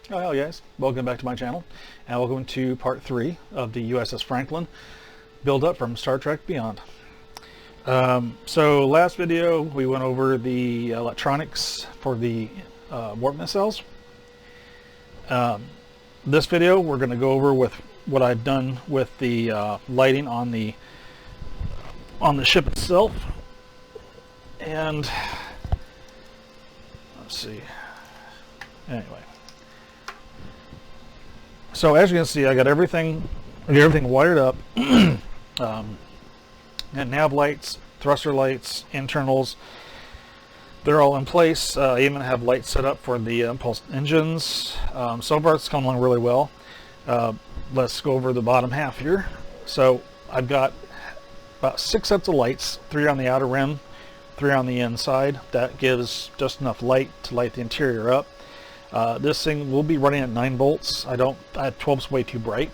Oh, hello guys, welcome back to my channel, and welcome to part 3 of the USS Franklin build up from Star Trek Beyond. So last video we went over the electronics for the warp missiles. This video we're going to go over with what I've done with the lighting on the ship itself. And let's see, anyway. So as you can see, I got everything wired up. And nav lights, thruster lights, internals, they're all in place. I even have lights set up for the impulse engines. So far it's come along really well. Let's go over the bottom half here. So I've got about 6 sets of lights, 3 on the outer rim, 3 on the inside. That gives just enough light to light the interior up. This thing will be running at 9 volts. 12's way too bright.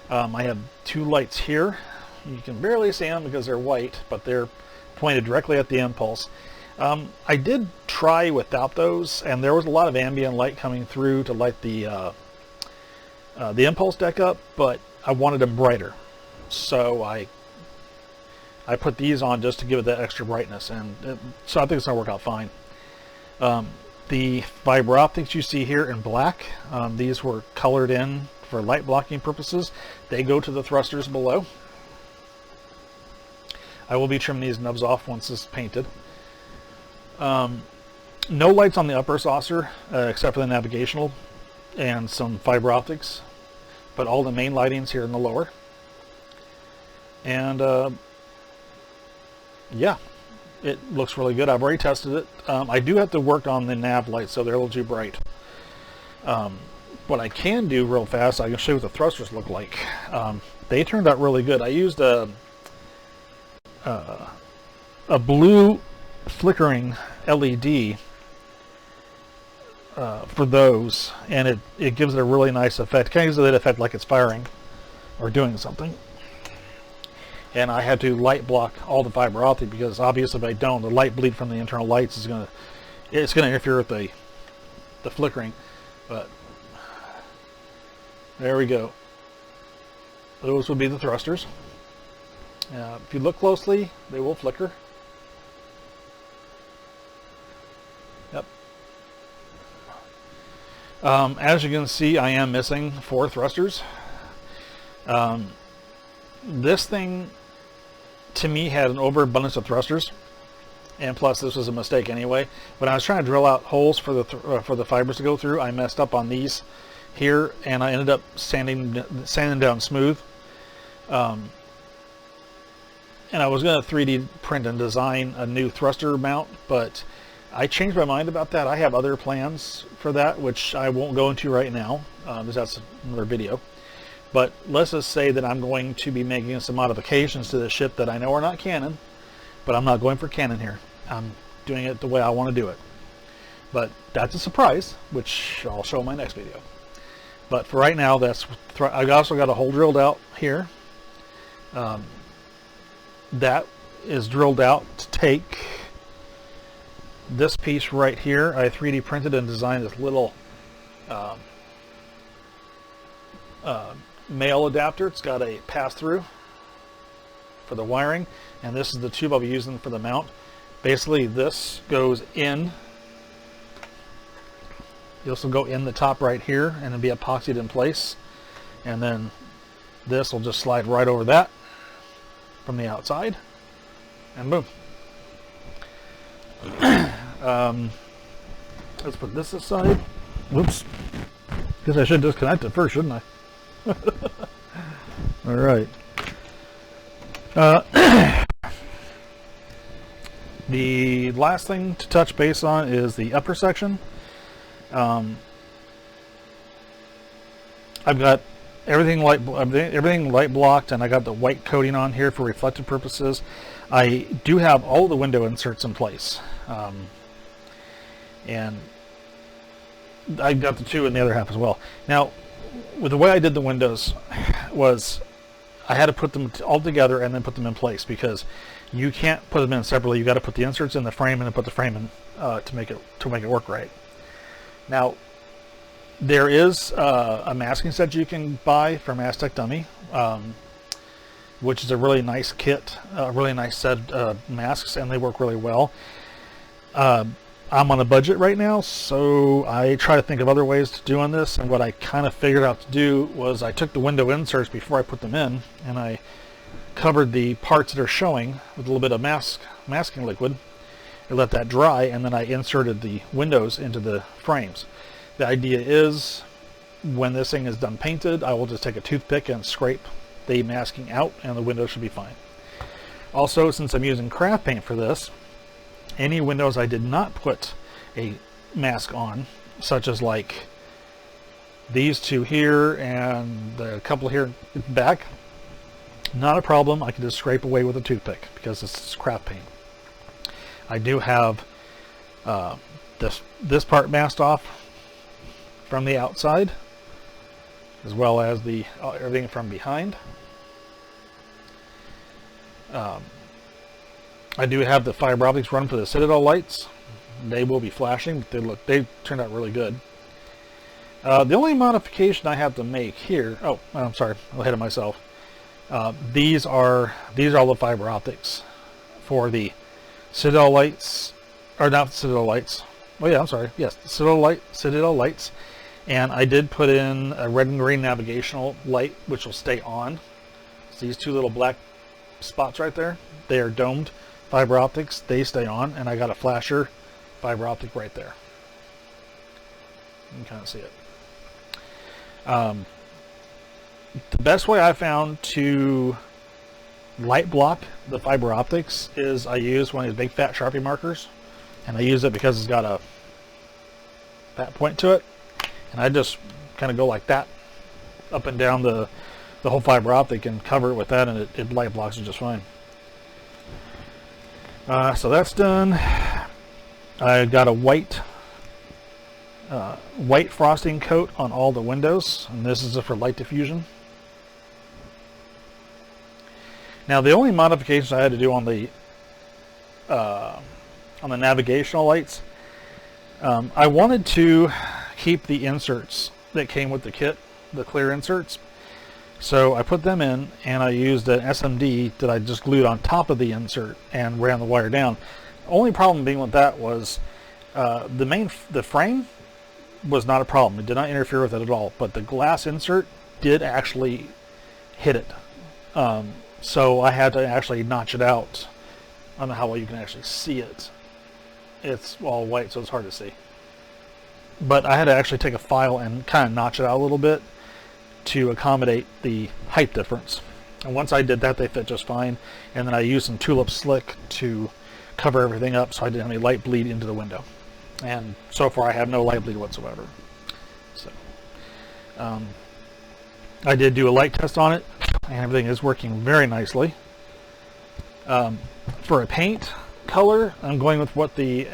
I have 2 lights here. You can barely see them because they're white, but they're pointed directly at the impulse. I did try without those, and there was a lot of ambient light coming through to light the impulse deck up, but I wanted them brighter. So I put these on just to give it that extra brightness, and so I think it's going to work out fine. The fiber optics you see here in black, these were colored in for light blocking purposes. They go to the thrusters below. I will be trimming these nubs off once this is painted. No lights on the upper saucer except for the navigational and some fiber optics, but all the main lighting's here in the lower. And yeah, it looks really good. I've already tested it. I do have to work on the nav lights, so they're a little too bright. What I can do real fast, I can show you what the thrusters look like. They turned out really good. I used a blue flickering LED for those, and it gives it a really nice effect. Kind of gives it that effect like it's firing or doing something. And I had to light block all the fiber optic because obviously if I don't, the light bleed from the internal lights is gonna interfere with the flickering. But there we go. Those would be the thrusters. If you look closely, they will flicker. Yep. As you can see, I am missing 4 thrusters. This thing, to me, had an overabundance of thrusters, and plus this was a mistake anyway. When I was trying to drill out holes for the fibers to go through, I messed up on these here, and I ended up sanding down smooth. And I was going to 3D print and design a new thruster mount, but I changed my mind about that. I have other plans for that, which I won't go into right now, because that's another video. But let's just say that I'm going to be making some modifications to the ship that I know are not canon, but I'm not going for canon here. I'm doing it the way I want to do it. But that's a surprise, which I'll show in my next video. But for right now, I also got a hole drilled out here. That is drilled out to take this piece right here. I 3D printed and designed this little male adapter. It's got a pass-through for the wiring, and this is the tube I'll be using for the mount. Basically, this goes in. This will go in the top right here and it'll be epoxied in place, and then this will just slide right over that from the outside, and boom. Let's put this aside. Whoops. Guess I should disconnect it first, shouldn't I? All right. The last thing to touch base on is the upper section. I've got everything light blocked, and I got the white coating on here for reflective purposes. I do have all the window inserts in place, and I got the 2 in the other half as well. Now, with the way I did the windows was I had to put them all together and then put them in place, because you can't put them in separately. You got to put the inserts in the frame and then put the frame in to make it work right. Now, There is a masking set you can buy from Aztec Dummy, which is a really nice kit, a really nice set of masks, and they work really well. I'm on a budget right now, so I try to think of other ways to doing this, and what I kind of figured out to do was I took the window inserts before I put them in, and I covered the parts that are showing with a little bit of masking liquid. I let that dry, and then I inserted the windows into the frames. The idea is, when this thing is done painted, I will just take a toothpick and scrape the masking out, and the windows should be fine. Also, since I'm using craft paint for this, any windows I did not put a mask on, such as like these two here and the couple here back, not a problem. I can just scrape away with a toothpick because this is craft paint. I do have this part masked off from the outside, as well as the everything from behind. I do have the fiber optics run for the Citadel Lights. They will be flashing, but they turned out really good. The only modification I have to make here, oh, I'm sorry, I'm ahead of myself. These are the fiber optics for the Citadel Lights, or not Citadel Lights. Oh yeah, I'm sorry. Yes, Citadel Lights, and I did put in a red and green navigational light, which will stay on. So these two little black spots right there, they are domed fiber optics. They stay on, and I got a flasher fiber optic right there. You can kind of see it. The best way I found to light block the fiber optics is I use one of these big fat Sharpie markers, and I use it because it's got a fat point to it, and I just kind of go like that up and down the whole fiber optic and cover it with that, and it light blocks it just fine. So that's done. I got a white frosting coat on all the windows, and this is for light diffusion. Now the only modifications I had to do on the navigational lights, I wanted to keep the inserts that came with the kit, the clear inserts. So I put them in, and I used an SMD that I just glued on top of the insert and ran the wire down. Only problem being with that was the frame was not a problem. It did not interfere with it at all, but the glass insert did actually hit it. So I had to actually notch it out. I don't know how well you can actually see it. It's all white, so it's hard to see. But I had to actually take a file and kind of notch it out a little bit to accommodate the height difference. And once I did that, they fit just fine. And then I used some tulip slick to cover everything up so I didn't have any light bleed into the window. And so far I have no light bleed whatsoever. So I did do a light test on it, and everything is working very nicely. For a paint color, I'm going with what the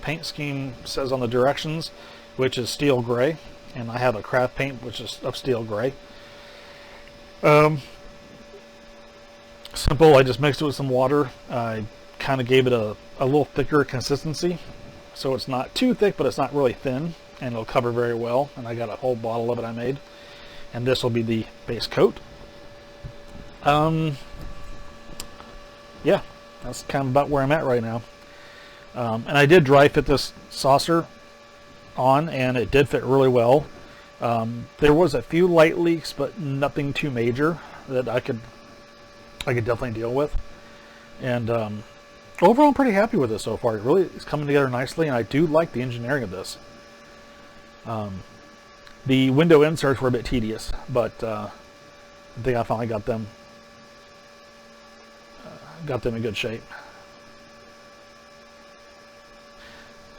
paint scheme says on the directions, which is steel gray, and I have a craft paint which is of steel gray. Simple. I just mixed it with some water. I kind of gave it a little thicker consistency, so it's not too thick, but it's not really thin, and it'll cover very well. And I got a whole bottle of it I made, and this will be the base coat. Yeah, that's kind of about where I'm at right now. And I did dry fit this saucer on, and it did fit really well. There was a few light leaks, but nothing too major that I could definitely deal with. And overall, I'm pretty happy with this so far. It really is coming together nicely, and I do like the engineering of this. The window inserts were a bit tedious, but I think I finally got them in good shape.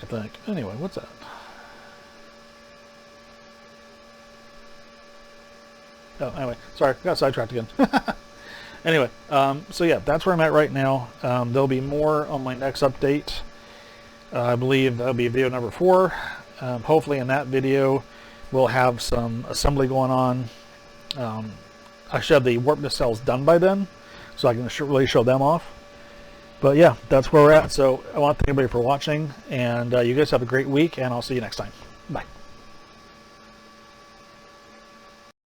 I think. Anyway, what's that? Oh, anyway, sorry, got sidetracked again. Anyway, so yeah, that's where I'm at right now. There'll be more on my next update. I believe that'll be video number 4. Hopefully in that video we'll have some assembly going on. I should have the warp nacelles done by then, so I can really show them off. But yeah, that's where we're at. So I want to thank everybody for watching, and you guys have a great week, and I'll see you next time. Bye.